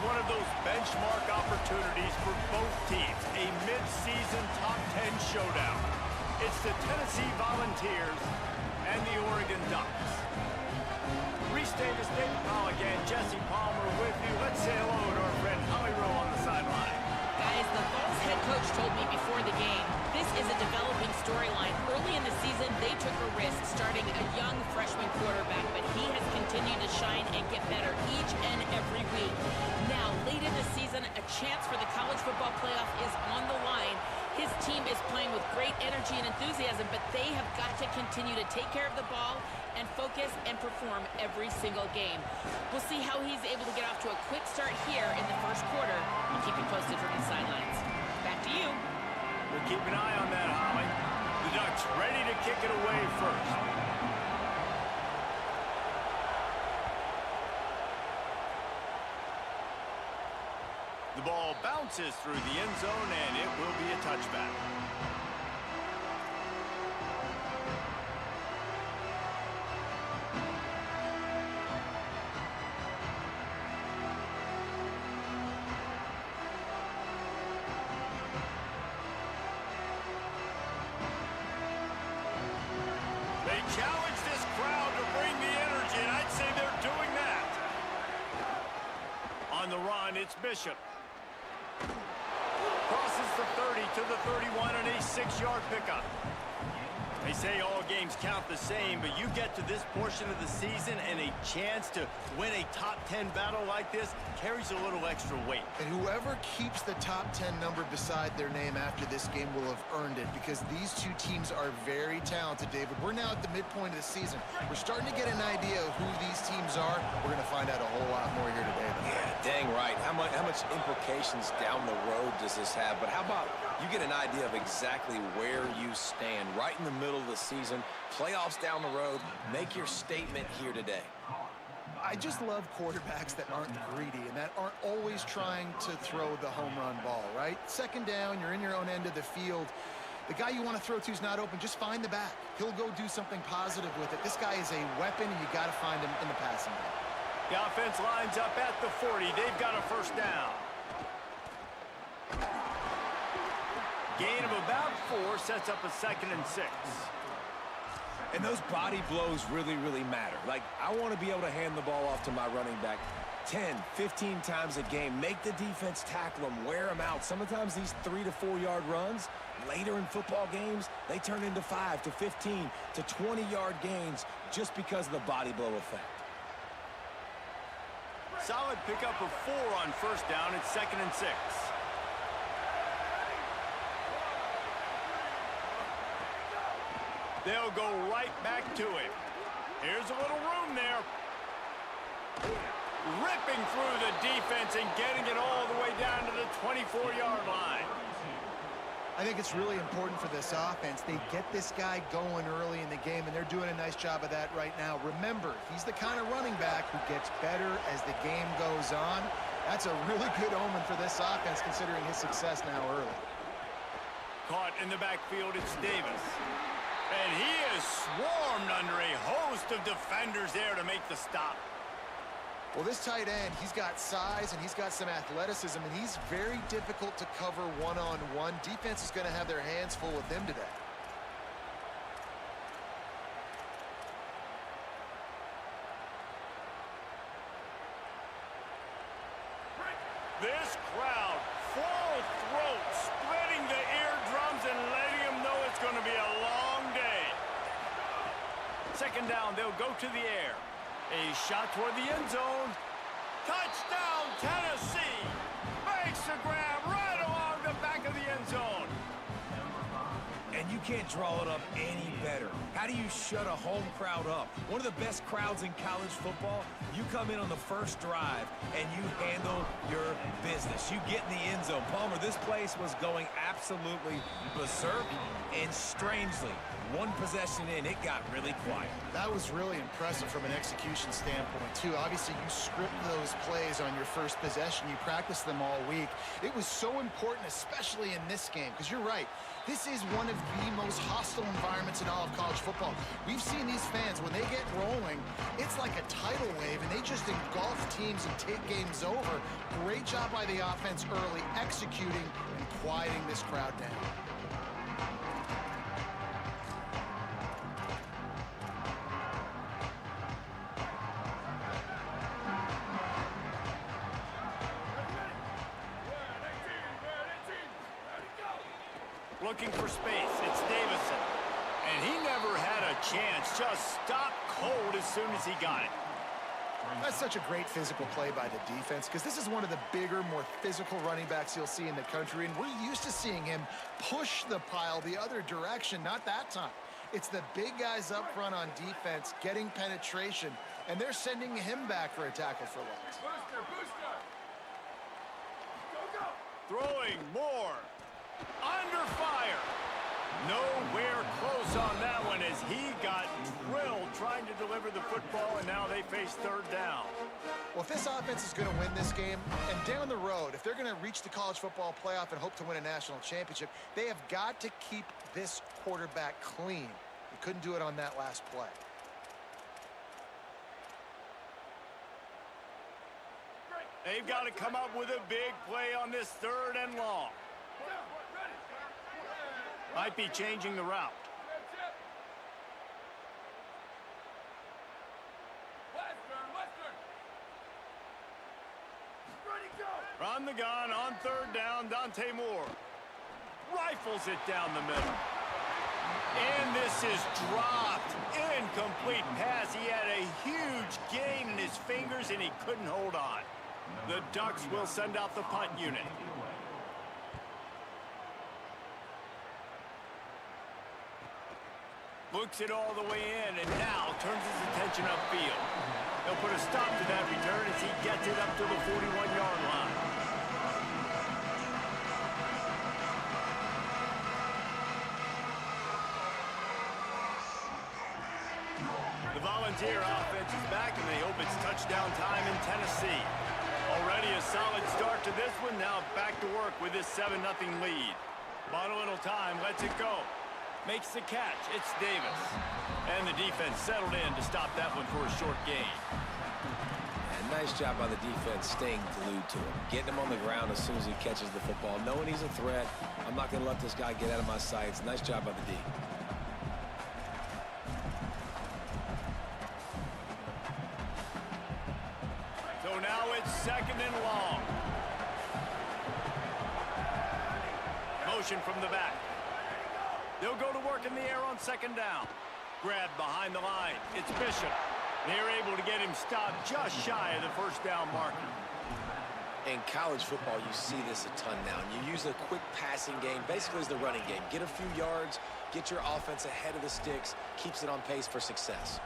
one of those benchmark opportunities for both teams, a mid-season top 10 showdown. It's the Tennessee Volunteers and the Oregon Ducks. Reese Davis, David Pollack, and Jesse Palmer with you. Let's say hello to our friend Howie Rowe on the sideline. Guys, the Vols head coach told me before the game, this is a developing storyline. Early in the season, they took a risk starting a young freshman quarterback, but he has continued to shine and get better each and every week. Now, late in the season, a chance for the college football playoff is on the line. His team is playing with great energy and enthusiasm, but they have got to continue to take care of the ball and focus and perform every single game. We'll see how he's able to get off to a quick start here in the first quarter. I'll keep you posted from the sidelines. Back to you. We'll keep an eye on that, Holly. The Ducks ready to kick it away first. The ball bounces through the end zone, and it will be a touchback. They challenge this crowd to bring the energy, and I'd say they're doing that. On the run, it's Bishop. Crosses the 30 to the 31 on a 6-yard pickup. They say all games count the same, but you get to this portion of the season and a chance to win a top 10 battle like this carries a little extra weight. And whoever keeps the top 10 number beside their name after this game will have earned it, because these two teams are very talented, David. We're now at the midpoint of the season. We're starting to get an idea of who these teams are. We're going to find out a whole lot more here today, though. Yeah, dang right. How much implications down the road does this have? But how about you get an idea of exactly where you stand right in the middle of the season, playoffs down the road, make your statement here today. I just love quarterbacks that aren't greedy and that aren't always trying to throw the home run ball, right? Second down, you're in your own end of the field. The guy you want to throw to is not open. Just find the back. He'll go do something positive with it. This guy is a weapon, and you got to find him in the passing game. The offense lines up at the 40. They've got a first down. Gain of about 4 sets up a 2nd and 6. And those body blows really, really matter. Like, I want to be able to hand the ball off to my running back 10, 15 times a game. Make the defense tackle them, wear them out. Sometimes these 3 to 4 yard runs, later in football games, they turn into 5 to 15 to 20-yard gains just because of the body blow effect. Solid pickup of 4 on first down. It's 2nd and 6. They'll go right back to him. Here's a little room there. Ripping through the defense and getting it all the way down to the 24-yard line. I think it's really important for this offense. They get this guy going early in the game, and they're doing a nice job of that right now. Remember, he's the kind of running back who gets better as the game goes on. That's a really good omen for this offense, considering his success now early. Caught in the backfield, it's Davis. And he is swarmed under a host of defenders there to make the stop. Well, this tight end, he's got size and he's got some athleticism, and he's very difficult to cover one-on-one. Defense is going to have their hands full with him today. This crowd, full throat, spreading the eardrums and letting them know it's going to be a long day. 2nd down, they'll go to the air. A shot toward the end zone. Touchdown, Tennessee! Makes the grab right along the back of the end zone. And you can't draw it up any better. How do you shut a home crowd up? One of the best crowds in college football, you come in on the first drive and you handle your business. You get in the end zone. Palmer, this place was going absolutely berserk, and strangely, one possession in, it got really quiet. That was really impressive from an execution standpoint, too. Obviously, you script those plays on your first possession. You practice them all week. It was so important, especially in this game, because you're right. This is one of the most hostile environments in all of college football. We've seen these fans, when they get rolling, it's like a tidal wave, and they just engulf teams and take games over. Great job by the offense early, executing and quieting this crowd down. Looking for space, it's Davison. And he never had a chance, just stopped cold as soon as he got it. That's such a great physical play by the defense, because this is one of the bigger, more physical running backs you'll see in the country, and we're used to seeing him push the pile the other direction. Not that time. It's the big guys up front on defense getting penetration, and they're sending him back for a tackle for loss. Booster, booster. Go, go. Throwing more. Under fire. Nowhere close on that one as he got drilled trying to deliver the football, and now they face third down. Well, if this offense is going to win this game, and down the road, if they're going to reach the college football playoff and hope to win a national championship, they have got to keep this quarterback clean. He couldn't do it on that last play. They've got to come up with a big play on this third and long. Might be changing the route. Run the gun on third down, Dante Moore. Rifles it down the middle. And this is dropped. Incomplete pass. He had a huge gain in his fingers, and he couldn't hold on. The Ducks will send out the punt unit. Looks it all the way in, and now turns his attention upfield. He'll put a stop to that return as he gets it up to the 41-yard line. The Volunteer offense is back, and they hope it's touchdown time in Tennessee. Already a solid start to this one. Now back to work with this 7-0 lead. Bought a little time, lets it go. Makes the catch. It's Davis. And the defense settled in to stop that one for a short gain. And nice job by the defense staying glued to him. Getting him on the ground as soon as he catches the football. Knowing he's a threat. I'm not going to let this guy get out of my sights. Nice job by the D. So now it's second and long. Motion from the back. They'll go to work in the air on second down. Grabbed behind the line. It's Bishop. They're able to get him stopped just shy of the first down marker. In college football, you see this a ton now. And you use a quick passing game, basically as the running game. Get a few yards, get your offense ahead of the sticks, keeps it on pace for success.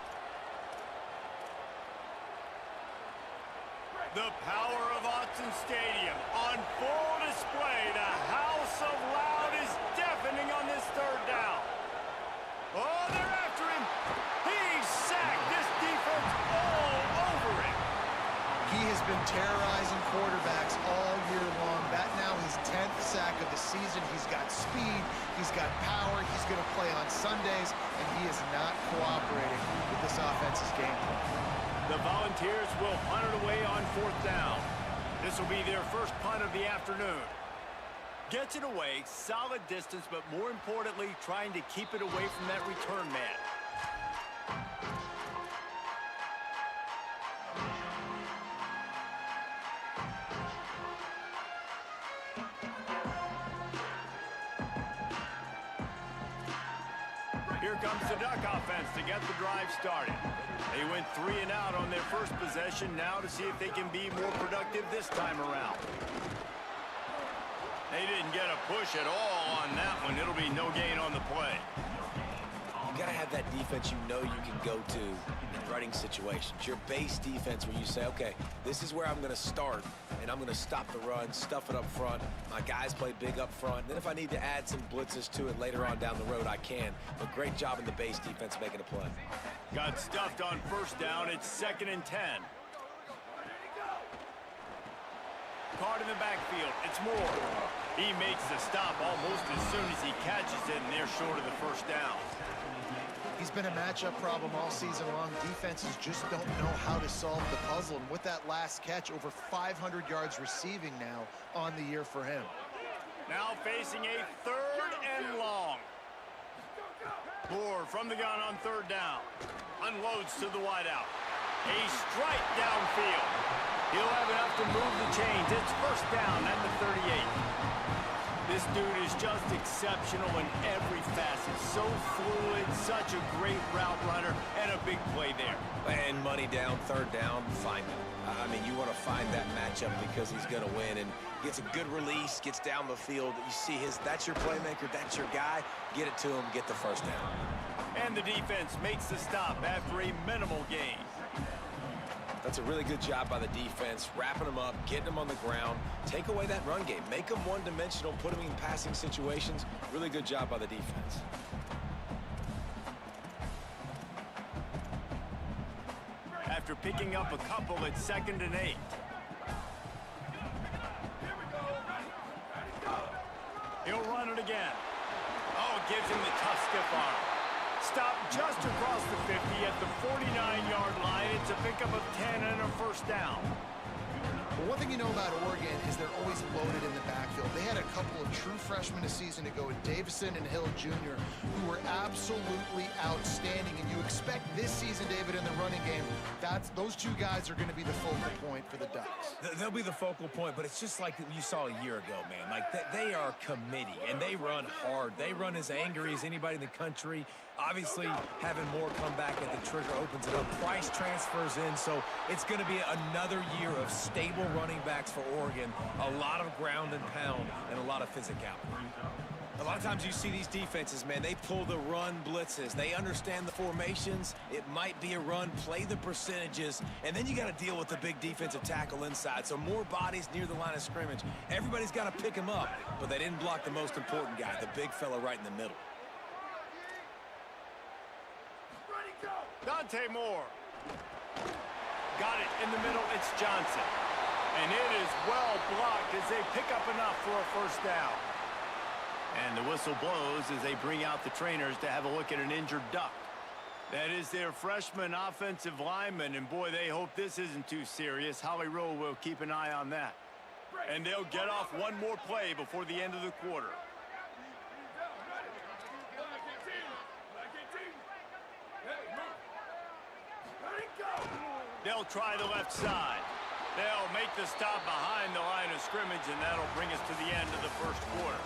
The power of Autzen Stadium on full display. The house of loud is deafening on this third down. Oh, they're after him. He's sacked. This defense all over him. He has been terrorizing quarterbacks all year long. That now his 10th sack of the season. He's got speed. He's got power. He's going to play on Sundays, and he is not cooperating with this offense's game plan. The Volunteers will punt it away on fourth down. This will be their first punt of the afternoon. Gets it away, solid distance, but more importantly, trying to keep it away from that return man. Here comes the Duck offense to get the drive started. They went 3 and out on their first possession, now to see if they can be more productive this time around. They didn't get a push at all on that one. It'll be no gain on the play. You got to have that defense you know you can go to in running situations. Your base defense where you say, okay, this is where I'm going to start, and I'm going to stop the run, stuff it up front. My guys play big up front. Then if I need to add some blitzes to it later on down the road, I can. But great job in the base defense making a play. Got stuffed on first down. It's 2nd and 10. Caught in the backfield. It's Moore. He makes the stop almost as soon as he catches it, and they're short of the first down. He's been a matchup problem all season long. Defenses just don't know how to solve the puzzle. And with that last catch, over 500 yards receiving now on the year for him. Now facing a 3rd and long. Moore from the gun on 3rd down. Unloads to the wideout. A strike downfield. He'll have enough to move the chains. It's 1st down at the 38. This dude is just exceptional in every facet. So fluid, such a great route runner, and a big play there. And money down, 3rd down, find him. I mean, you want to find that matchup because he's going to win, and gets a good release, gets down the field. You see that's your playmaker, that's your guy. Get it to him, get the 1st down. And the defense makes the stop after a minimal gain. That's a really good job by the defense, wrapping them up, getting them on the ground. Take away that run game. Make them one-dimensional, put them in passing situations. Really good job by the defense. After picking up a couple, it's 2nd and 8. He'll run it again. Oh, it gives him the tough stiff arm. Stop just across the 50 at the 49-yard line. It's a pickup of 10 and a 1st down. Well, one thing you know about Oregon is they're always loaded in the backfield. They had a couple of true freshmen a season ago in Davison and Hill Jr. who were absolutely outstanding. And you expect this season, David, in the running game, those two guys are going to be the focal point for the Ducks. They'll be the focal point, but it's just like you saw a year ago, man. Like, they are a committee, and they run hard. They run as angry as anybody in the country. Obviously, having more come back at the trigger opens it up. Price transfers in, so it's going to be another year of stable running backs for Oregon. A lot of ground and pound and a lot of physicality. A lot of times you see these defenses, man, they pull the run blitzes. They understand the formations. It might be a run, play the percentages, and then you got to deal with the big defensive tackle inside. So more bodies near the line of scrimmage. Everybody's got to pick him up, but they didn't block the most important guy, the big fella right in the middle. Dante Moore. Got it in the middle. It's Johnson. And it is well blocked as they pick up enough for a 1st down. And the whistle blows as they bring out the trainers to have a look at an injured Duck. That is their freshman offensive lineman, and boy, they hope this isn't too serious. Holly Rowe will keep an eye on that. And they'll get off one more play before the end of the quarter. They'll try the left side. They'll make the stop behind the line of scrimmage, and that'll bring us to the end of the 1st quarter.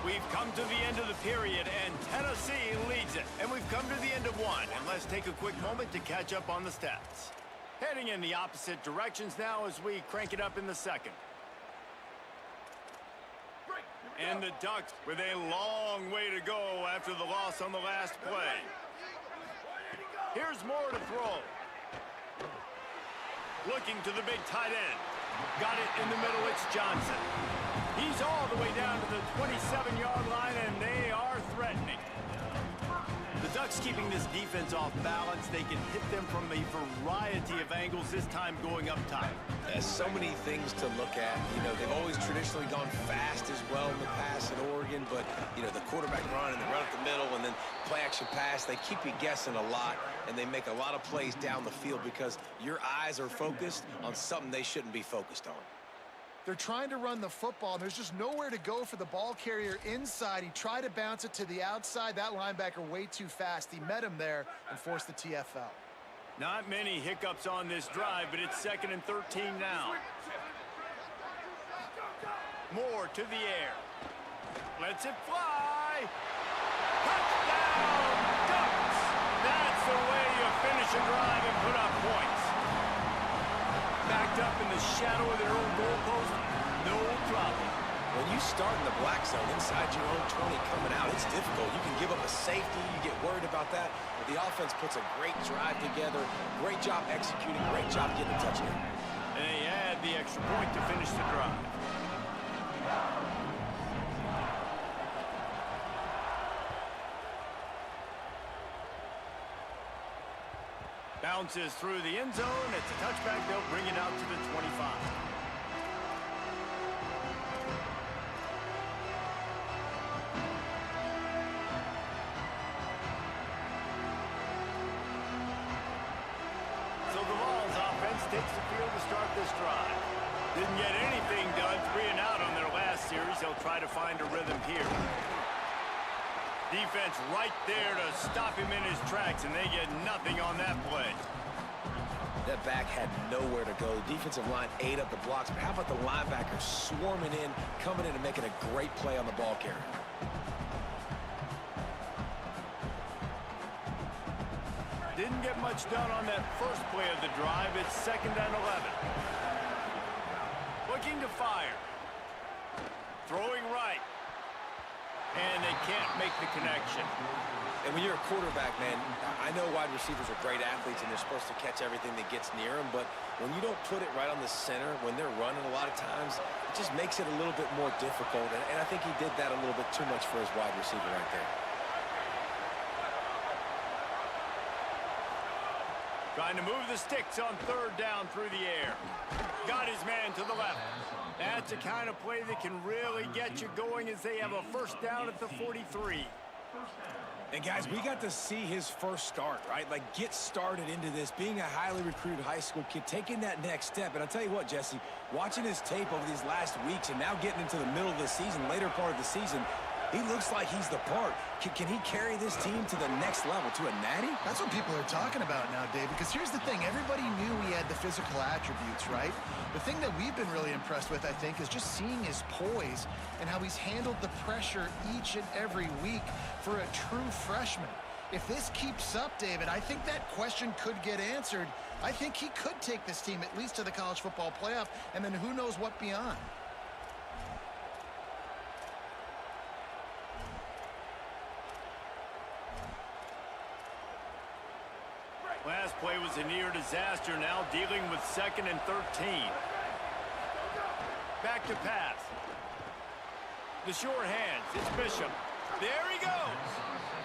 We've come to the end of the period, and Tennessee leads it. And we've come to the end of one. And let's take a quick moment to catch up on the stats. Heading in the opposite directions now as we crank it up in the 2nd. And the Ducks with a long way to go after the loss on the last play. Here's Moore to throw. Looking to the big tight end. Got it in the middle, it's Johnson. He's all the way down to the 27-yard line, and they are threatening. The Ducks keeping this defense off balance. They can hit them from a variety of angles, this time going up top. There's so many things to look at. You know, they've always traditionally gone fast as well in the past at Oregon, but, you know, the quarterback run and the run up the middle and then play-action pass, they keep you guessing a lot, and they make a lot of plays down the field because your eyes are focused on something they shouldn't be focused on. They're trying to run the football, and there's just nowhere to go for the ball carrier inside. He tried to bounce it to the outside. That linebacker way too fast. He met him there and forced the TFL. Not many hiccups on this drive, but it's 2nd and 13 now. Moore to the air. Lets it fly. Touchdown, Ducks! That's the way you finish a drive and put up points. Backed up in the shadow of their own goalpost, no problem. When you start in the black zone inside your own 20 coming out, it's difficult. You can give up a safety, you get worried about that, but the offense puts a great drive together, great job executing, great job getting a touchdown. And they add the extra point to finish the drive. Bounces through the end zone. It's a touchback. They'll bring it out to the 25. couldn't get anything done 3 and out on their last series. They'll try to find a rhythm here. Defense right there to stop him in his tracks, and they get nothing on that play. That back had nowhere to go. The defensive line ate up the blocks, but how about the linebackers swarming in, coming in and making a great play on the ball carrier? Didn't get much done on that first play of the drive. It's 2nd and 11. Looking to fire. Throwing right. And they can't make the connection. And when you're a quarterback, man, I know wide receivers are great athletes and they're supposed to catch everything that gets near them, but when you don't put it right on the center, when they're running a lot of times, it just makes it a little bit more difficult. And I think he did that a little bit too much for his wide receiver right there. Trying to move the sticks on 3rd down through the air. Got his man to the left. That's the kind of play that can really get you going as they have a 1st down at the 43. And guys, we got to see his first start, right? Like, get started into this, being a highly recruited high school kid, taking that next step. And I'll tell you what, Jesse, watching his tape over these last weeks and now getting into the middle of the season, later part of the season, he looks like he's the part. Can he carry this team to the next level, to a natty? That's what people are talking about now, David, because here's the thing. Everybody knew he had the physical attributes, right? The thing that we've been really impressed with, I think, is just seeing his poise and how he's handled the pressure each and every week for a true freshman. If this keeps up, David, I think that question could get answered. I think he could take this team at least to the college football playoff, and then who knows what beyond. Last play was a near disaster, now dealing with 2nd and 13. Back to pass. The short hands, it's Bishop. There he goes.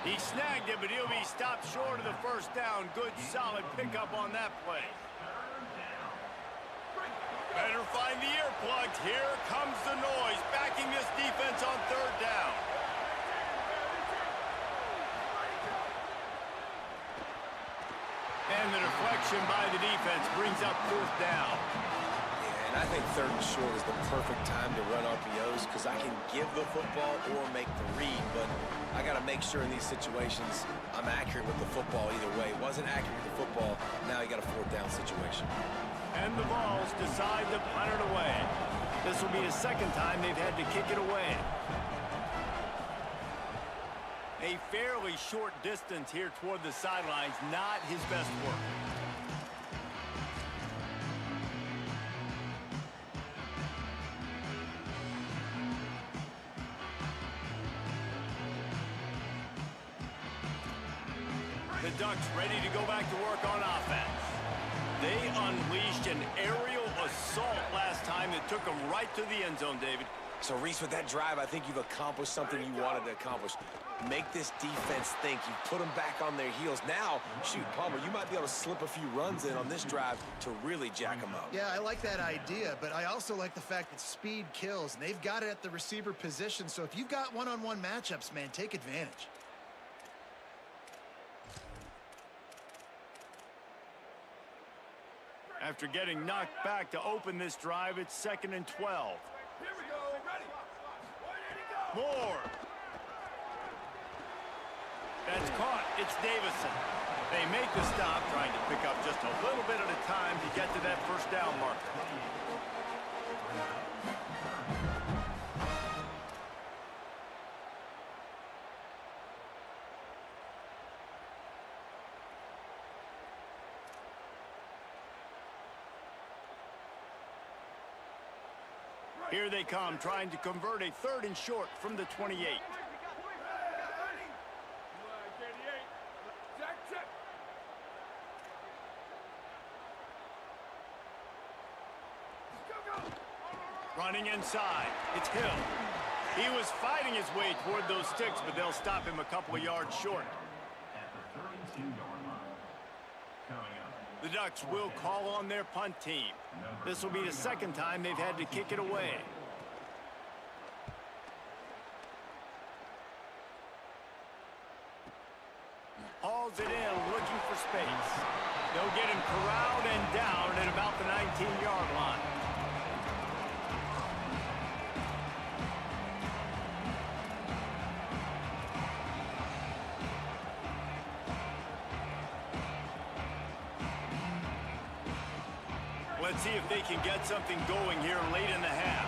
He snagged it, but he'll be stopped short of the 1st down. Good, solid pickup on that play. Better find the earplugs. Here comes the noise, backing this defense on 3rd down. And the deflection by the defense brings up 4th down. Yeah, and I think 3rd and short is the perfect time to run RPOs because I can give the football or make the read, but I got to make sure in these situations I'm accurate with the football either way. Wasn't accurate with the football, now you got a 4th down situation. And the Vols decide to punt it away. This will be the 2nd time they've had to kick it away. A fairly short distance here toward the sidelines, not his best work. The Ducks ready to go back to work on offense. They unleashed an aerial assault last time that took them right to the end zone, David. So, Reese, with that drive, I think you've accomplished something you wanted to accomplish. Make this defense think. You put them back on their heels. Now, shoot, Palmer, you might be able to slip a few runs in on this drive to really jack them up. Yeah, I like that idea, but I also like the fact that speed kills, and they've got it at the receiver position. So if you've got one-on-one matchups, man, take advantage. After getting knocked back to open this drive, it's 2nd and 12. Here we go. Ready. Moore. That's caught. It's Davison. They make the stop, trying to pick up just a little bit at a time to get to that 1st down marker. Here they come, trying to convert a 3rd and short from the 28. Running inside, it's Hill. He was fighting his way toward those sticks, but they'll stop him a couple of yards short. The Ducks will call on their punt team. This will be the 2nd time they've had to kick it away. Hauls it in, looking for space. They'll get him corralled and down at about the 19-yard line. Let's see if they can get something going here late in the half.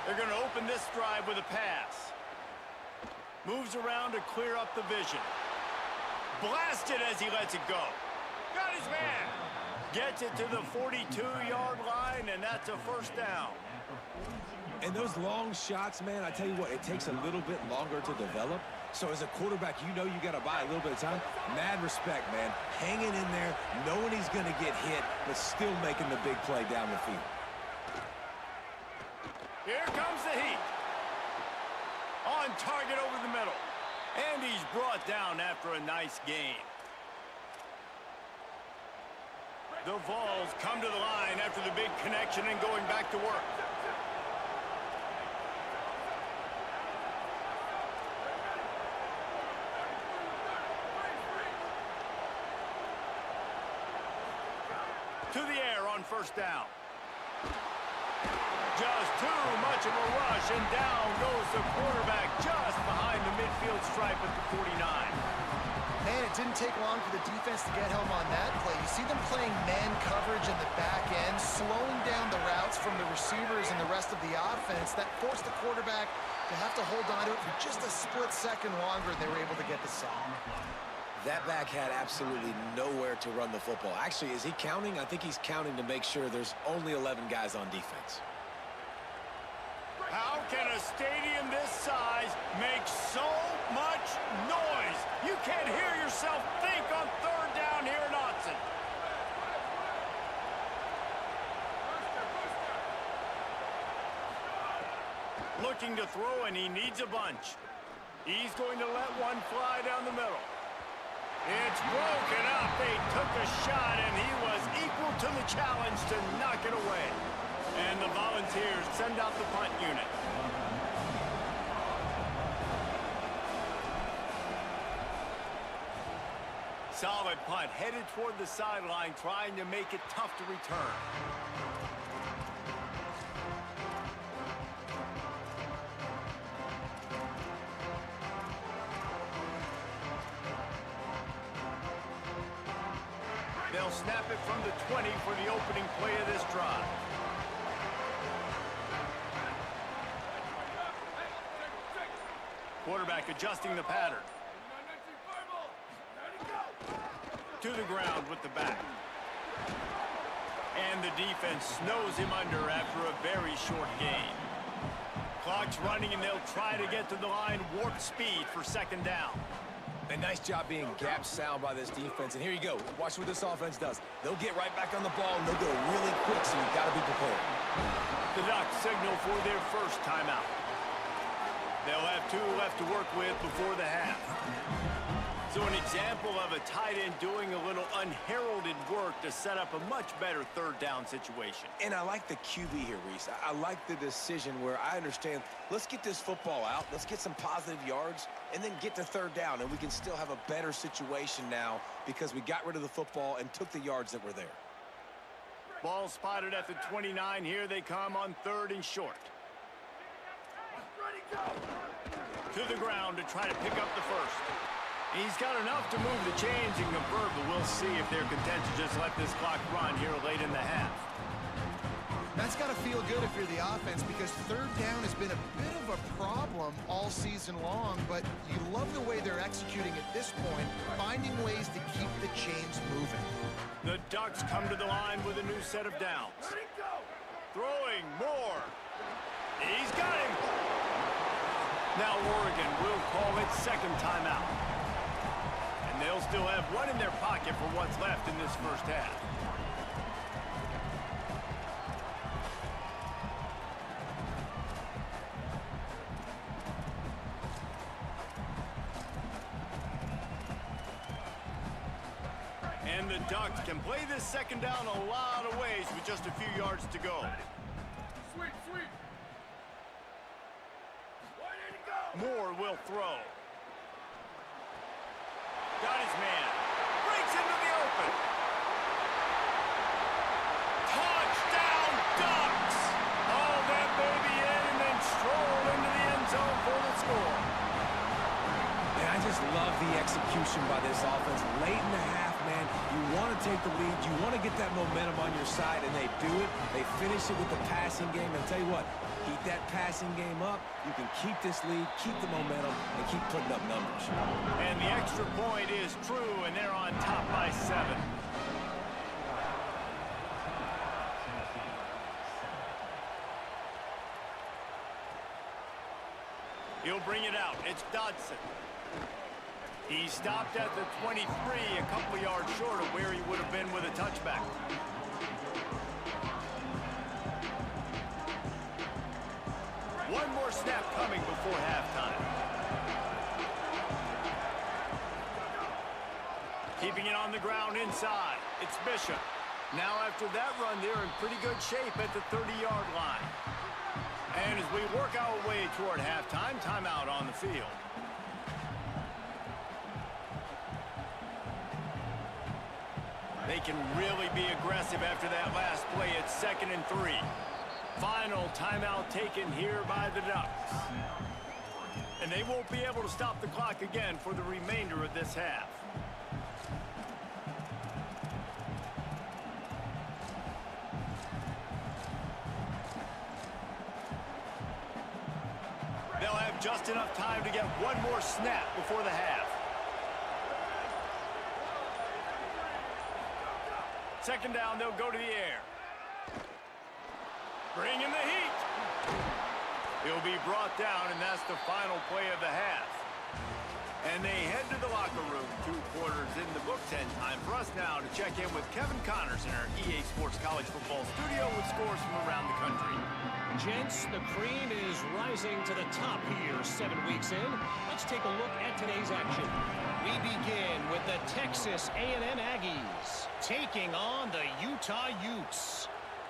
They're going to open this drive with a pass. Moves around to clear up the vision. Blasted as he lets it go. Got his man. Gets it to the 42-yard line, and that's a first down. And those long shots, man, I tell you what, it takes a little bit longer to develop. So as a quarterback, you know you got to buy a little bit of time. Mad respect, man. Hanging in there, knowing he's going to get hit, but still making the big play down the field. Here comes the heat. On target over the middle. And he's brought down after a nice gain. The Vols come to the line after the big connection and going back to work. To the air on first down. Just too much of a rush, and down goes the quarterback just behind the midfield stripe at the 49. Man, it didn't take long for the defense to get home on that play. You see them playing man coverage in the back end, slowing down the routes from the receivers and the rest of the offense. That forced the quarterback to have to hold on to it for just a split second longer, and they were able to get the sack. That back had absolutely nowhere to run the football. Actually, is he counting? I think he's counting to make sure there's only 11 guys on defense. How can a stadium this size make so much noise? You can't hear yourself think on third down here in Autzen. Looking to throw, and he needs a bunch. He's going to let one fly down the middle. It's broken up. They took a shot, and he was equal to the challenge to knock it away. And the Volunteers send out the punt unit. Solid punt, headed toward the sideline, trying to make it tough to return. They'll snap it from the 20 for the opening play of this drive. Quarterback adjusting the pattern. To the ground with the back. And the defense snows him under after a very short gain. Clock's running, and they'll try to get to the line warp speed for second down. A nice job being gap sound by this defense. And here you go. Watch what this offense does. They'll get right back on the ball, and they'll go really quick, so you've got to be prepared. The Ducks signal for their first timeout. They'll have 2 left to work with before the half. So an example of a tight end doing a little unheralded work to set up a much better third down situation. And I like the QB here, Reese. I like the decision where I understand, let's get this football out, let's get some positive yards, and then get to third down, and we can still have a better situation now because we got rid of the football and took the yards that were there. Ball spotted at the 29. Here they come on third and short. To the ground to try to pick up the first. He's got enough to move the chains and convert, but we'll see if they're content to just let this clock run here late in the half. That's got to feel good if you're the offense, because third down has been a bit of a problem all season long, but you love the way they're executing at this point, finding ways to keep the chains moving. The Ducks come to the line with a new set of downs. Throwing more. He's got him. Now Oregon will call its second timeout. And they'll still have one in their pocket for what's left in this first half. And the Ducks can play this second down a lot of ways with just a few yards to go. Sweet. Moore will throw. Got his man. Breaks into the open. Touchdown, Ducks! Haul that baby in and then stroll into the end zone for the score. And I just love the execution by this offense. Late in the half, man. You want to take the lead. You want to get that momentum on your side, and they do it. They finish it with the passing game. And I'll tell you what, keep that passing game up. You can keep this lead, keep the momentum, and keep putting up numbers. And the extra point is true, and they're on top by 7. He'll bring it out. It's Dodson. He stopped at the 23, a couple yards short of where he would have been with a touchback. One more snap coming before halftime. Keeping it on the ground inside. It's Bishop. Now after that run, they're in pretty good shape at the 30-yard line. And as we work our way toward halftime, timeout on the field. They can really be aggressive after that last play. It's 2nd and 3. Final timeout taken here by the Ducks. And they won't be able to stop the clock again for the remainder of this half. They'll have just enough time to get one more snap before the half. 2nd down, they'll go to the air. Bring in the heat. He'll be brought down, and that's the final play of the half. And they head to the locker room. 2 quarters in the books, and time for us now to check in with Kevin Connors in our EA Sports College Football studio with scores from around the country. Gents, the cream is rising to the top here 7 weeks in. Let's take a look at today's action. We begin with the Texas A&M Aggies taking on the Utah Utes.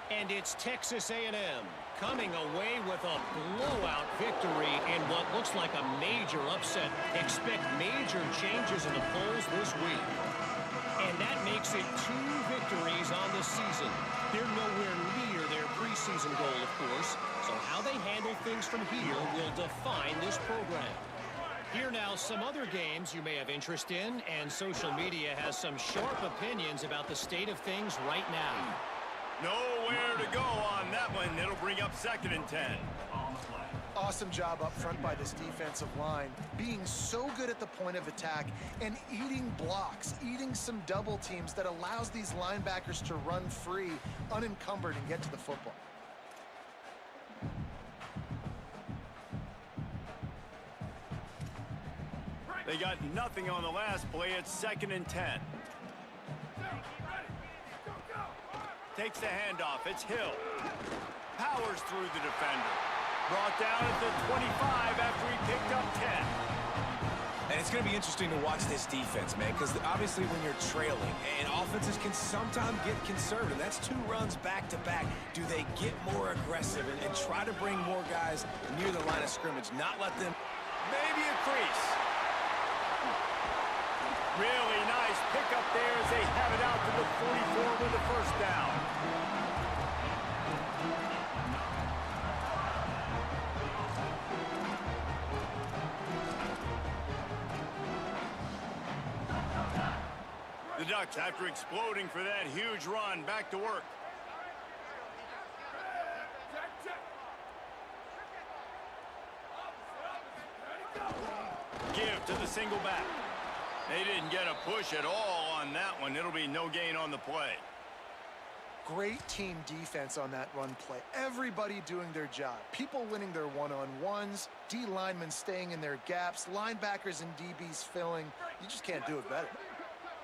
And it's Texas A&M coming away with a blowout victory in what looks like a major upset. Expect major changes in the polls this week. And that makes it 2 victories on the season. They're nowhere near their preseason goal, of course. So how they handle things from here will define this program. Here now, some other games you may have interest in, and social media has some sharp opinions about the state of things right now. Nowhere to go on that one. It'll bring up 2nd and 10. Awesome job up front by this defensive line, being so good at the point of attack and eating blocks, eating some double teams that allows these linebackers to run free, unencumbered, and get to the football. They got nothing on the last play. It's 2nd and 10. Takes the handoff. It's Hill. Powers through the defender. Brought down at the 25 after he picked up 10. And it's going to be interesting to watch this defense, man, because obviously when you're trailing, and offenses can sometimes get conservative. That's 2 runs back-to-back. Do they get more aggressive and try to bring more guys near the line of scrimmage, not let them... Maybe a crease. Really nice pickup there as they have it out to the 44 with the 1st down. The Ducks, after exploding for that huge run, back to work. Give to the single back. They didn't get a push at all on that one. It'll be no gain on the play. Great team defense on that run play. Everybody doing their job. People winning their one-on-ones, D linemen staying in their gaps, linebackers and DBs filling. You just can't do it better.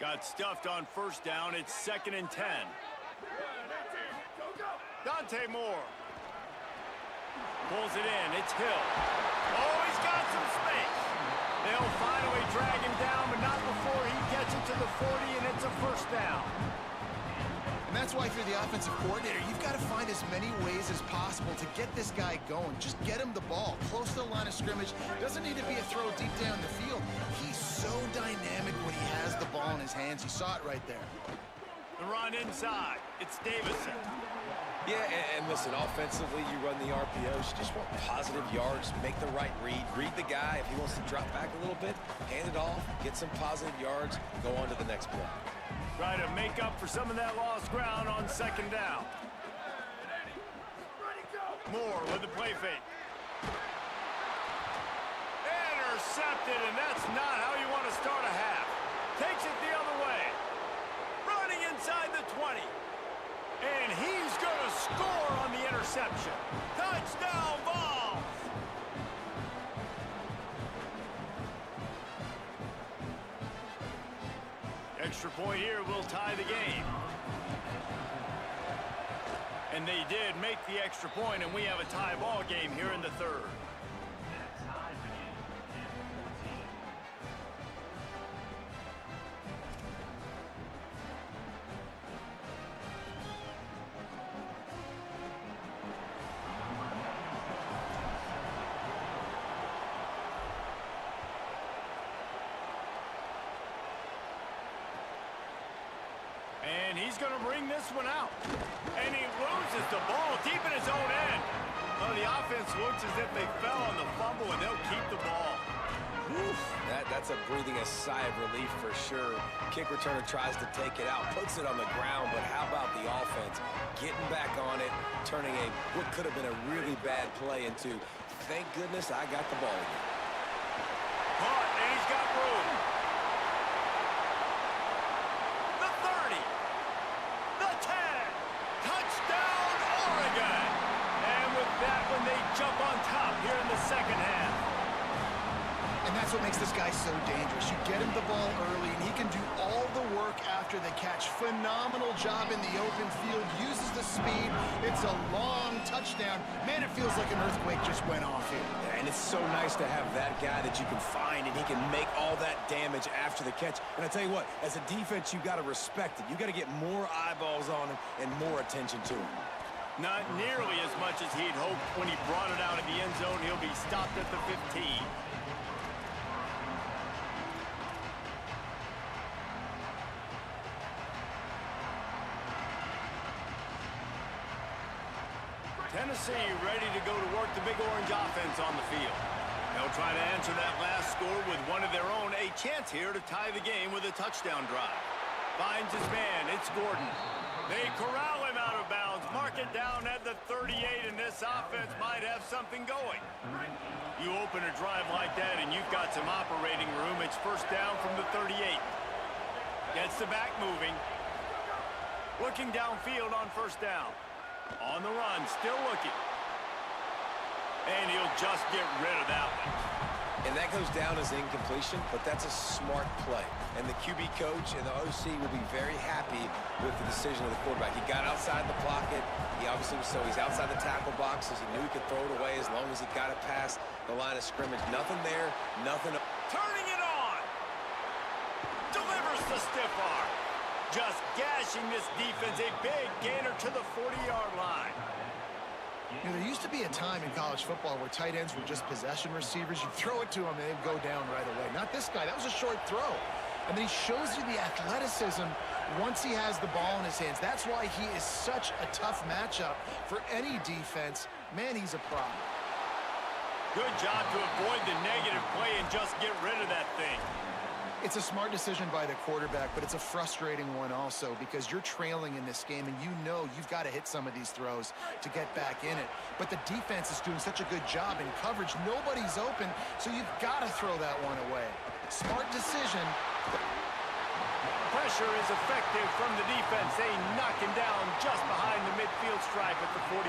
Got stuffed on 1st down. It's 2nd and 10. Dante Moore. Pulls it in. It's Hill. Oh, he's got some space. They'll finally drag him down, but not before he gets it to the 40, and it's a 1st down. And that's why if you're the offensive coordinator, you've got to find as many ways as possible to get this guy going. Just get him the ball close to the line of scrimmage. Doesn't need to be a throw deep down the field. He's so dynamic when he has the ball in his hands. You saw it right there. The run inside. It's Davison. Yeah, and listen, offensively, you run the RPOs. You just want positive yards, make the right read. Read the guy. If he wants to drop back a little bit, hand it off, get some positive yards, go on to the next play. Try to make up for some of that lost ground on second down. Moore with the play fake. Intercepted, and that's not how you want to start a half. Takes it the other way. Running inside the 20. And he's going to score on the interception. Touchdown, Vols! Extra point here will tie the game. And they did make the extra point, and we have a tie ball game here in the third. And he's going to bring this one out. And he loses the ball deep in his own end. Well, the offense looks as if they fell on the fumble, and they'll keep the ball. Oof, that's a breathing a sigh of relief for sure. Kick returner tries to take it out, puts it on the ground, but how about the offense getting back on it, turning what could have been a really bad play into, thank goodness I got the ball again. Caught, and he's got room. The 30. The 10. Touchdown, Oregon. And with that one, they jump on top here in the second half. And that's what makes this guy so dangerous. You get him the ball early, and he can do all the work after the catch. Phenomenal job in the open field. Uses the speed. It's a long touchdown. Man, it feels like an earthquake just went off here. Yeah, and it's so nice to have that guy that you can find, and he can make all that damage after the catch. And I tell you what, as a defense, you got to respect it. You got to get more eyeballs on him and more attention to him. Not nearly as much as he'd hoped when he brought it out of the end zone. He'll be stopped at the 15. Tennessee ready to go to work the Big Orange offense on the field. They'll try to answer that last score with one of their own. A chance here to tie the game with a touchdown drive. Finds his man. It's Gordon. They corral him out of bounds. Mark it down at the 38, and this offense might have something going. You open a drive like that, and you've got some operating room. It's first down from the 38. Gets the back moving. Looking downfield on first down. On the run, still looking. And he'll just get rid of that one. And that goes down as incompletion, but that's a smart play. And the QB coach and the OC will be very happy with the decision of the quarterback. He got outside the pocket. He obviously was he's outside the tackle boxes. He knew he could throw it away as long as he got it past the line of scrimmage. Nothing there, nothing. Turning it on. Delivers the stiff arm. Just gashing this defense, a big gainer to the 40-yard line. You know, there used to be a time in college football where tight ends were just possession receivers. You throw it to them, and they'd go down right away. Not this guy. That was a short throw. And then he shows you the athleticism once he has the ball in his hands. That's why he is such a tough matchup for any defense. Man, he's a problem. Good job to avoid the negative play and just get rid of that thing. It's a smart decision by the quarterback, but it's a frustrating one also because you're trailing in this game and you know you've got to hit some of these throws to get back in it. But the defense is doing such a good job in coverage. Nobody's open, so you've got to throw that one away. Smart decision. Pressure is effective from the defense. They knock him down just behind the midfield stripe at the 48.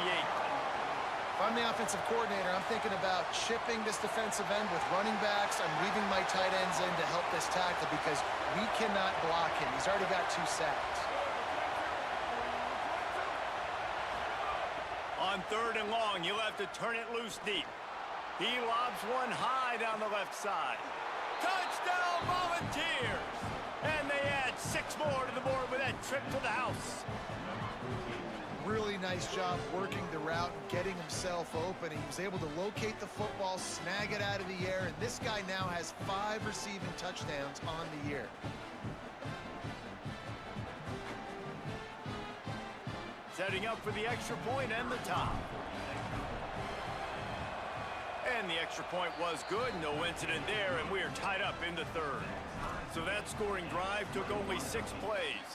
If I'm the offensive coordinator, I'm thinking about chipping this defensive end with running backs. I'm leaving my tight ends in to help this tackle because we cannot block him. He's already got 2 sacks. On third and long, you'll have to turn it loose deep. He lobs one high down the left side. Touchdown, Volunteers! And they add 6 more to the board with that trip to the house. Really nice job working the route and getting himself open. He was able to locate the football, snag it out of the air, and this guy now has 5 receiving touchdowns on the year. Setting up for the extra point and the top. And the extra point was good. No incident there, and we are tied up in the third. So that scoring drive took only 6 plays.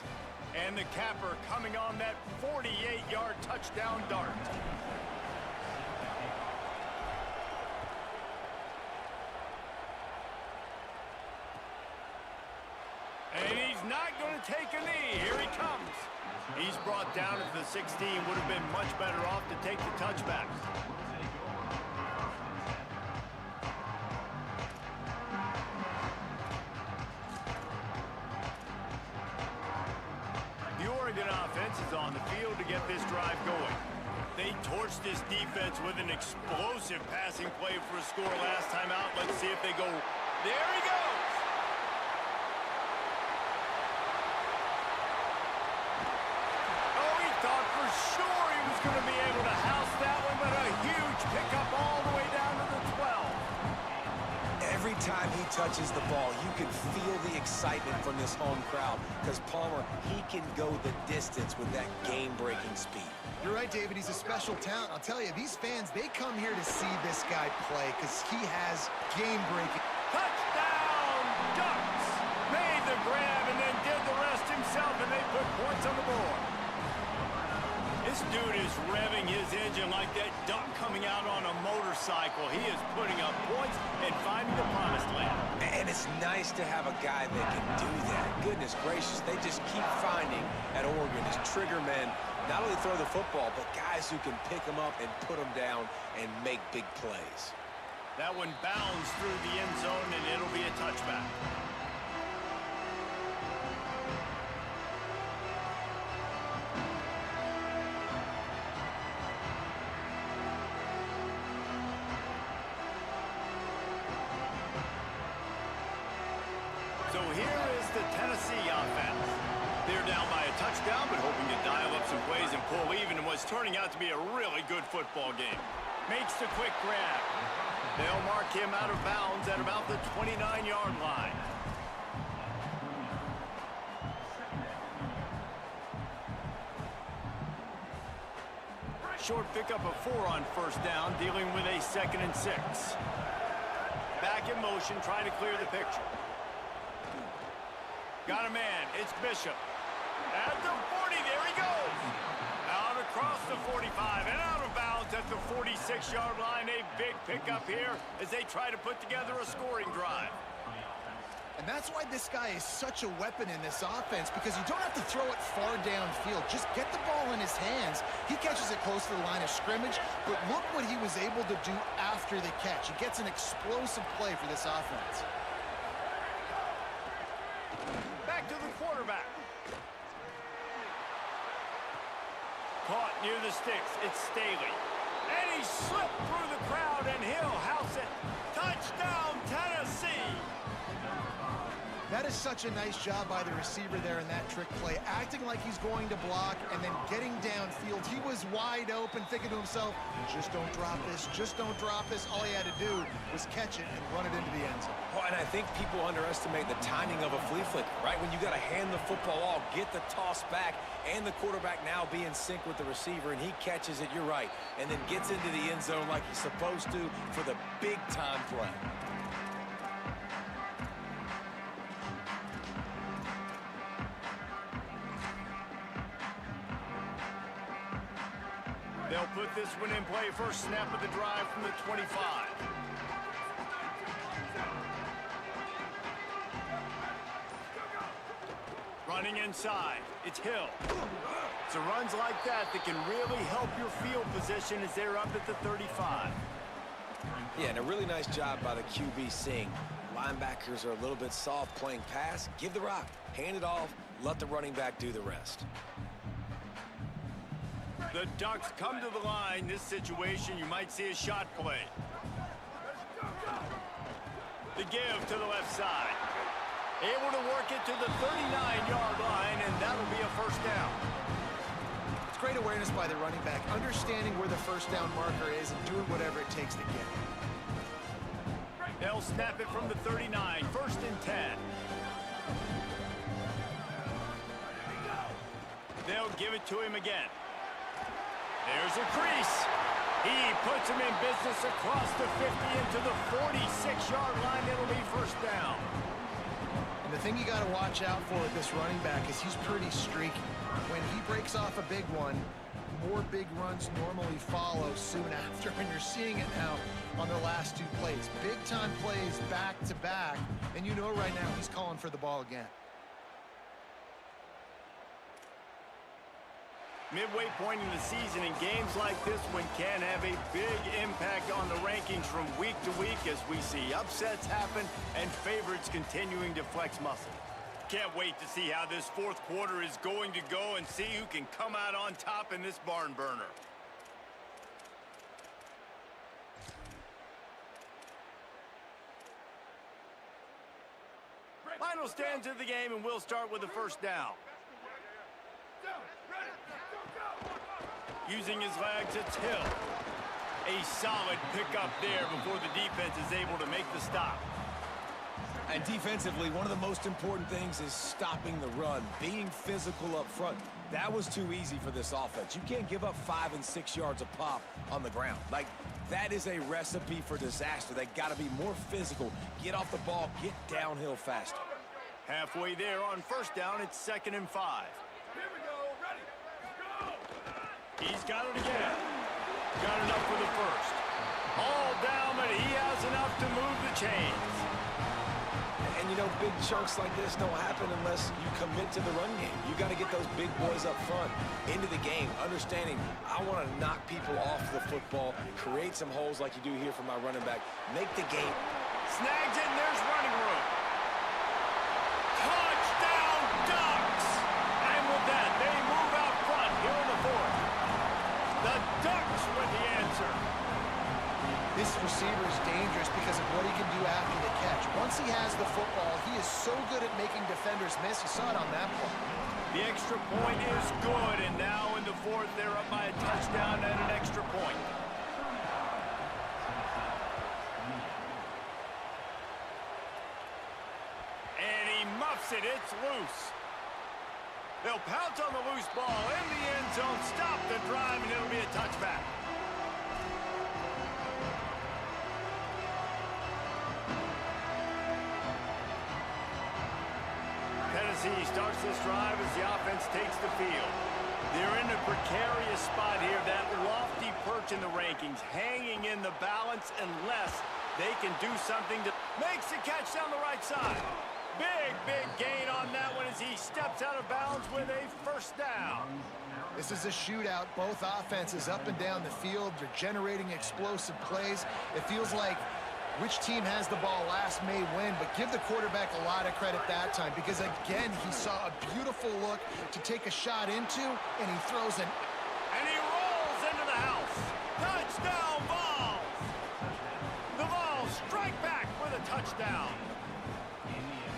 And the capper coming on that 48-yard touchdown dart. And he's not going to take a knee. Here he comes. He's brought down at the 16. Would have been much better off to take the touchback. The Oregon offense is on the field to get this drive going. They torched this defense with an explosive passing play for a score last time out. Let's see if they go. There he goes. Oh, he thought for sure he was going to be able to house that one, but a huge pickup all the way down to the 12. Every time he touches the ball, you can feel the excitement from this home crowd because Palmer, he can go the distance with that game-breaking speed. You're right, David. He's a special talent. I'll tell you, these fans, they come here to see this guy play because he has game-breaking. Touchdown, Ducks! Made the grab and then did the rest himself, and they put points on the board. This dude is revving his engine like that duck coming out on a motorcycle. He is putting up points and finding the promised land. And it's nice to have a guy that can do that. Goodness gracious, they just keep finding at Oregon as trigger men, not only throw the football, but guys who can pick them up and put them down and make big plays. That one bounds through the end zone, and it'll be a touchback. So here is the Tennessee offense. They're down by a touchdown, but hoping to dial up some plays and pull even in what's turning out to be a really good football game. Makes the quick grab. They'll mark him out of bounds at about the 29-yard line. Short pickup of 4 on first down, dealing with a 2nd and 6. Back in motion, trying to clear the picture. Got a man. It's Bishop. At the 40, there he goes. Out across the 45 and out of bounds at the 46-yard line. A big pickup here as they try to put together a scoring drive. And that's why this guy is such a weapon in this offense, because you don't have to throw it far downfield. Just get the ball in his hands. He catches it close to the line of scrimmage, but look what he was able to do after the catch. He gets an explosive play for this offense. Back to the quarterback. Caught near the sticks. It's Staley. And he slipped through the crowd, and he'll house it. Touchdown, Tennessee! That is such a nice job by the receiver there in that trick play, acting like he's going to block and then getting downfield. He was wide open, thinking to himself, just don't drop this, just don't drop this. All he had to do was catch it and run it into the end zone. Oh, and I think people underestimate the timing of a flea flicker, right? When you got to hand the football off, get the toss back, and the quarterback now be in sync with the receiver, and he catches it, you're right, and then gets into the end zone like he's supposed to for the big-time play. They'll put this one in play. First snap of the drive from the 25. Running inside. It's Hill. So runs like that can really help your field position as they're up at the 35. Yeah, and a really nice job by the QB seeing. Linebackers are a little bit soft playing pass. Give the rock. Hand it off. Let the running back do the rest. The Ducks come to the line. This situation, you might see a shot play. The give to the left side. Able to work it to the 39-yard line, and that'll be a first down. It's great awareness by the running back, understanding where the first down marker is and doing whatever it takes to get it. They'll snap it from the 39, 1st and 10. They'll give it to him again. There's a crease. He puts him in business across the 50 into the 46-yard line. It'll be first down. And the thing you got to watch out for with this running back is he's pretty streaky. When he breaks off a big one, more big runs normally follow soon after, and you're seeing it now on the last two plays. Big-time plays back-to-back, and you know right now he's calling for the ball again. Midway point in the season, and games like this one can have a big impact on the rankings from week to week as we see upsets happen and favorites continuing to flex muscle. Can't wait to see how this fourth quarter is going to go and see who can come out on top in this barn burner. Final stands of the game, and we'll start with the first down. Using his legs, it's Hill. A solid pickup there before the defense is able to make the stop. And defensively, one of the most important things is stopping the run, being physical up front. That was too easy for this offense. You can't give up 5 and 6 yards a pop on the ground. Like, that is a recipe for disaster. They got to be more physical, get off the ball, get downhill faster. Halfway there on first down, it's 2nd and 5. Here we go, ready, go! He's got it again. Got enough for the first. All down, but he has enough to move the chains. And, you know, big chunks like this don't happen unless you commit to the run game. You got to get those big boys up front into the game, understanding I want to knock people off the football, create some holes like you do here for my running back, make the game. Snags it, and there's running room. Touchdown, Ducks! And with that, they move out front here in the fourth. The Ducks with the answer. This receiver is dangerous because of what he can do after the catch. Once he has the football, he is so good at making defenders miss. You saw it on that play. The extra point is good, and now in the fourth, they're up by a touchdown and an extra point. And he muffs it. It's loose. They'll pounce on the loose ball in the end zone, stop the drive, and it'll be a touchback. Tennessee starts this drive as the offense takes the field. They're in a precarious spot here, that lofty perch in the rankings, hanging in the balance unless they can do something to... Makes the catch down the right side. Big gain on that one as he steps out of bounds with a first down. This is a shootout. Both offenses up and down the field. They're generating explosive plays. It feels like which team has the ball last may win, but give the quarterback a lot of credit that time because, again, he saw a beautiful look to take a shot into, and he throws an... And he rolls into the house. Touchdown, Vols! The Vols strike back with a touchdown.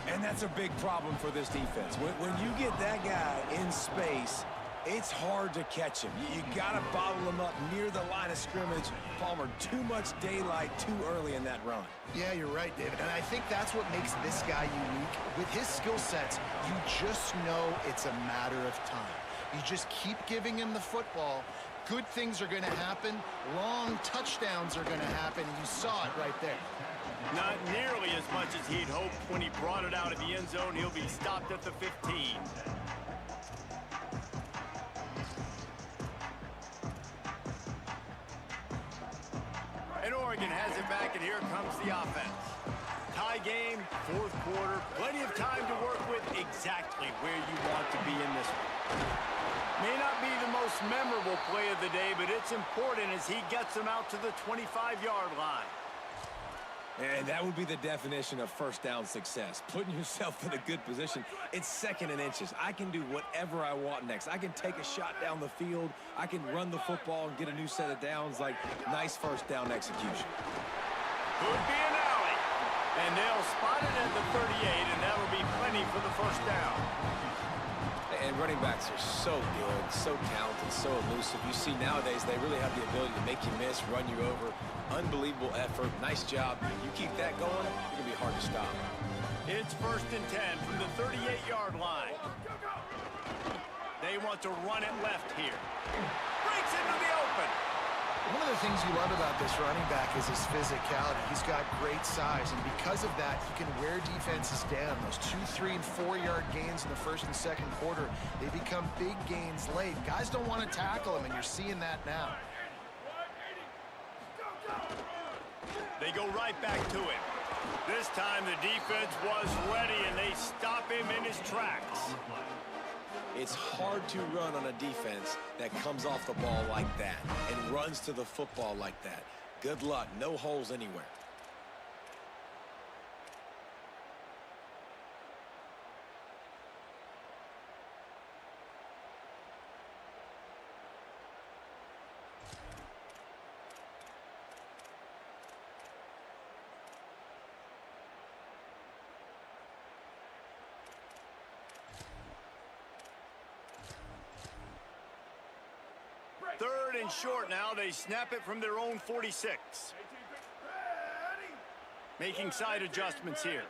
And that's a big problem for this defense. When you get that guy in space, it's hard to catch him. You got to bottle him up near the line of scrimmage. Palmer, too much daylight too early in that run. Yeah, you're right, David. And I think that's what makes this guy unique. With his skill sets, you just know it's a matter of time. You just keep giving him the football. Good things are going to happen. Long touchdowns are going to happen. You saw it right there. Not nearly as much as he'd hoped when he brought it out of the end zone. He'll be stopped at the 15. And Oregon has it back, and here comes the offense. Tie game, fourth quarter, plenty of time to work with, exactly where you want to be in this one. May not be the most memorable play of the day, but it's important as he gets them out to the 25-yard line. And that would be the definition of first down success. Putting yourself in a good position. It's 2nd and inches. I can do whatever I want next. I can take a shot down the field. I can run the football and get a new set of downs. Like, nice first down execution. Could be an alley. And they'll spot it at the 38, and that'll be plenty for the first down. And running backs are so good, so talented, so elusive. You see nowadays they really have the ability to make you miss, run you over. Unbelievable effort. Nice job. You keep that going, you're going to be hard to stop. It's 1st and 10 from the 38-yard line. They want to run it left here. Breaks into the open. One of the things you love about this running back is his physicality. He's got great size, and because of that, he can wear defenses down. Those 2, 3, and 4-yard gains in the first and second quarter, they become big gains late. Guys don't want to tackle him, and you're seeing that now. They go right back to him. This time the defense was ready, and they stop him in his tracks. It's hard to run on a defense that comes off the ball like that and runs to the football like that. Good luck. No holes anywhere. Third and short now. They snap it from their own 46. Making side adjustments here.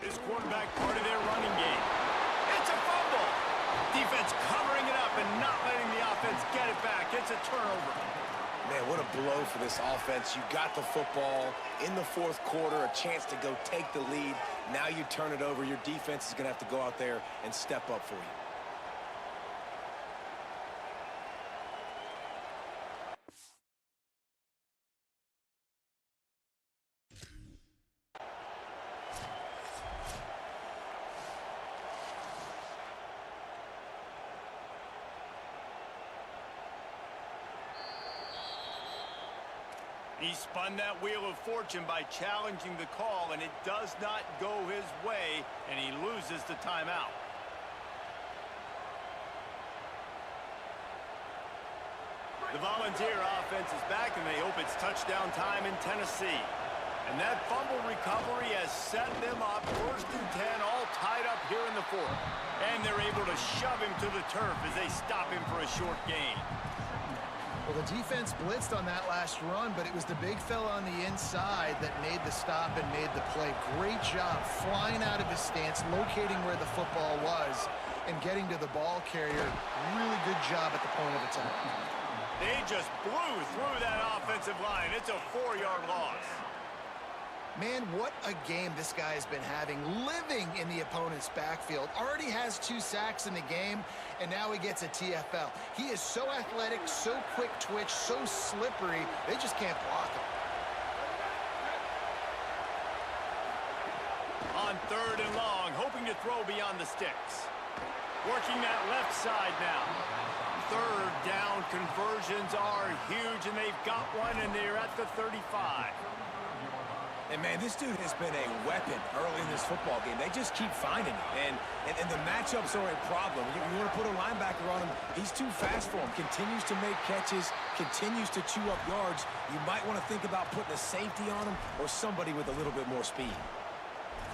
This quarterback part of their running game. It's a fumble. Defense covering it up and not letting the offense get it back. It's a turnover. Man, what a blow for this offense. You got the football in the fourth quarter, a chance to go take the lead. Now you turn it over. Your defense is going to have to go out there and step up for you. He spun that wheel of fortune by challenging the call, and it does not go his way, and he loses the timeout. The Volunteer offense is back, and they hope it's touchdown time in Tennessee. And that fumble recovery has set them up 1st and 10, all tied up here in the fourth. And they're able to shove him to the turf as they stop him for a short gain. Well, the defense blitzed on that last run, but it was the big fella on the inside that made the stop and made the play. Great job flying out of his stance, locating where the football was, and getting to the ball carrier. Really good job at the point of attack. They just blew through that offensive line. It's a 4-yard loss. Man, what a game this guy has been having, living in the opponent's backfield. Already has 2 sacks in the game, and now he gets a TFL. He is so athletic, so quick twitch, so slippery, they just can't block him. On 3rd and long, hoping to throw beyond the sticks. Working that left side now. 3rd down conversions are huge, and they've got one, and they're at the 35. And, man, this dude has been a weapon early in this football game. They just keep finding him. And the matchups are a problem. You want to put a linebacker on him, he's too fast for him. Continues to make catches, continues to chew up yards. You might want to think about putting a safety on him or somebody with a little bit more speed.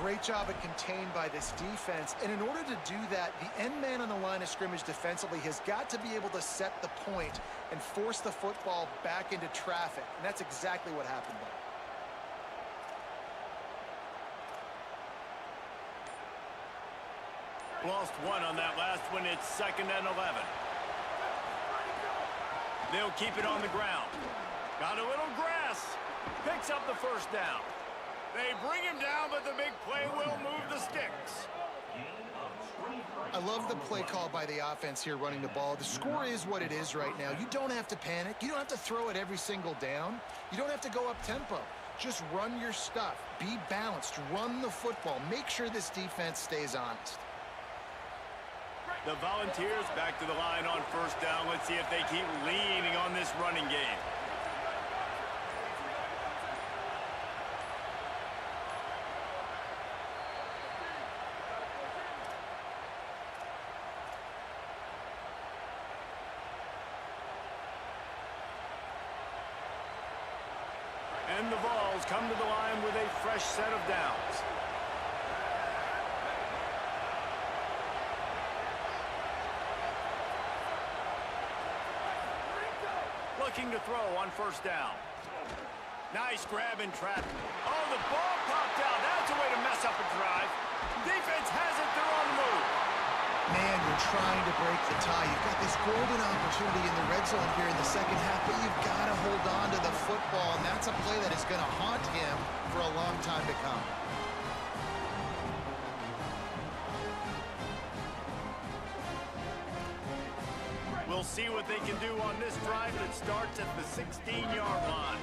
Great job at contained by this defense. And in order to do that, the end man on the line of scrimmage defensively has got to be able to set the point and force the football back into traffic. And that's exactly what happened there. Lost one on that last one. It's 2nd and 11. They'll keep it on the ground. Got a little grass. Picks up the 1st down. They bring him down, but the big play will move the sticks. I love the play call by the offense here running the ball. The score is what it is right now. You don't have to panic. You don't have to throw it every single down. You don't have to go up tempo. Just run your stuff. Be balanced. Run the football. Make sure this defense stays honest. The Volunteers back to the line on 1st down. Let's see if they keep leaning on this running game. And the Vols come to the line with a fresh set of downs. Looking to throw on 1st down. Nice grab and trap. Oh, the ball popped out. That's a way to mess up a drive. Defense has it. They're on the move. Man, you're trying to break the tie. You've got this golden opportunity in the red zone here in the second half, but you've got to hold on to the football, and that's a play that is going to haunt him for a long time to come. We'll see what they can do on this drive that starts at the 16-yard line.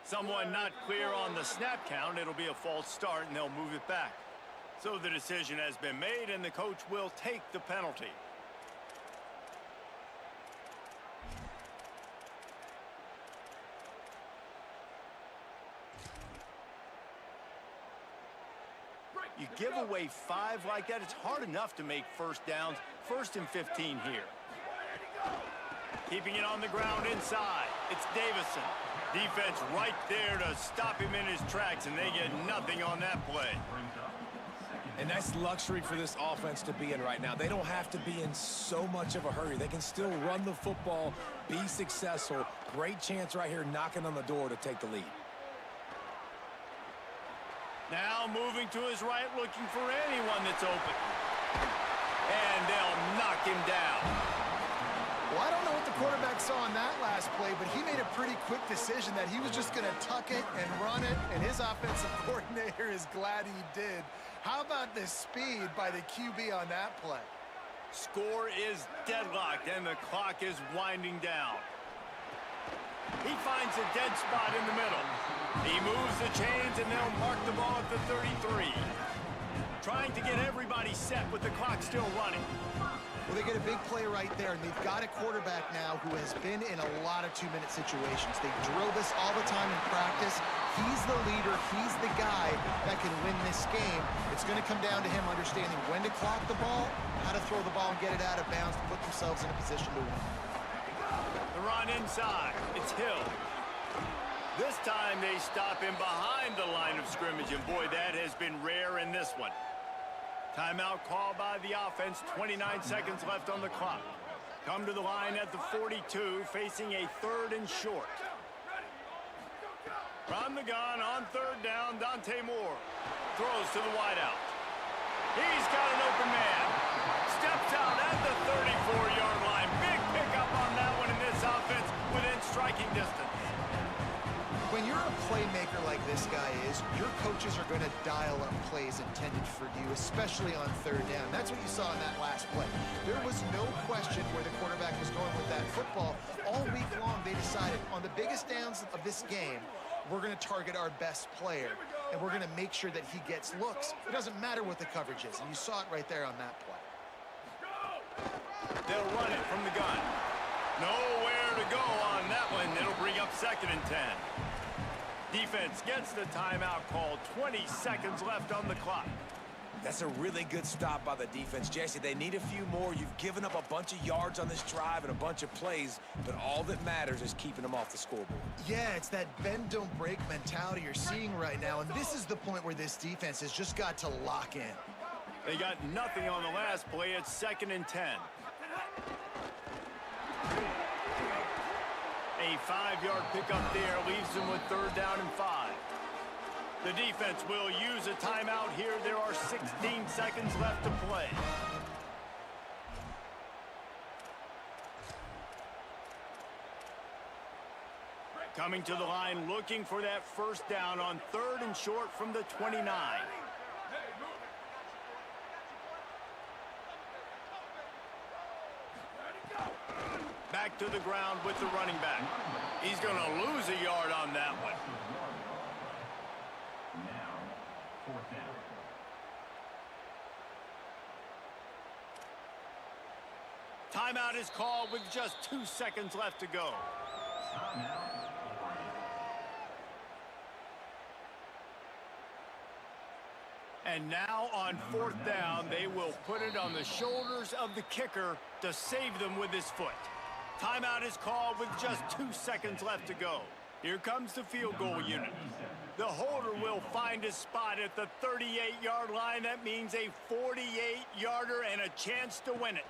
Someone not clear on the snap count. It'll be a false start, and they'll move it back. So the decision has been made, and the coach will take the penalty. You give away 5 like that, it's hard enough to make first downs. 1st and 15 here. Keeping it on the ground inside. It's Davison. Defense right there to stop him in his tracks, and they get nothing on that play. And that's luxury for this offense to be in right now. They don't have to be in so much of a hurry. They can still run the football, be successful. Great chance right here knocking on the door to take the lead. Now moving to his right, looking for anyone that's open. And they'll knock him down. Well, I don't know what the quarterback saw on that last play, but he made a pretty quick decision that he was just going to tuck it and run it, and his offensive coordinator is glad he did. How about the speed by the QB on that play? Score is deadlocked, and the clock is winding down. He finds a dead spot in the middle. He moves the chains, and they'll mark the ball at the 33. Trying to get everybody set with the clock still running. Well, they get a big play right there, and they've got a quarterback now who has been in a lot of 2-minute situations. They drill this all the time in practice. He's the leader. He's the guy that can win this game. It's going to come down to him understanding when to clock the ball, how to throw the ball and get it out of bounds to put themselves in a position to win. The run inside. It's Hill. This time they stop him behind the line of scrimmage, and boy, that has been rare in this one. Timeout called by the offense, 29 seconds left on the clock. Come to the line at the 42, facing a 3rd and short. From the gun on 3rd down, Dante Moore throws to the wideout. He's got an open man. Steps out at the 34-yard line. Big pickup on that one in this offense within striking distance. When you're a playmaker like this guy is, your coaches are going to dial up plays intended for you, especially on 3rd down. That's what you saw in that last play. There was no question where the quarterback was going with that football. All week long, they decided on the biggest downs of this game, we're going to target our best player, and we're going to make sure that he gets looks. It doesn't matter what the coverage is, and you saw it right there on that play. They'll run it from the gun. Nowhere to go on that one. It'll bring up 2nd and 10. Defense gets the timeout call. 20 seconds left on the clock. That's a really good stop by the defense. Jesse, they need a few more. You've given up a bunch of yards on this drive and a bunch of plays, but all that matters is keeping them off the scoreboard. Yeah, it's that bend, don't break mentality you're seeing right now, and this is the point where this defense has just got to lock in. They got nothing on the last play. It's 2nd and 10. A 5-yard pickup there leaves them with 3rd down and 5. The defense will use a timeout here. There are 16 seconds left to play. Coming to the line, looking for that 1st down on 3rd and short from the 29. Back to the ground with the running back. He's going to lose a yard on that one. Now, 4th down. Timeout is called with just 2 seconds left to go. And now on 4th down, they will put it on the shoulders of the kicker to save them with his foot. Timeout is called with just 2 seconds left to go. Here comes the field goal unit. The holder will find a spot at the 38-yard line. That means a 48-yarder and a chance to win it.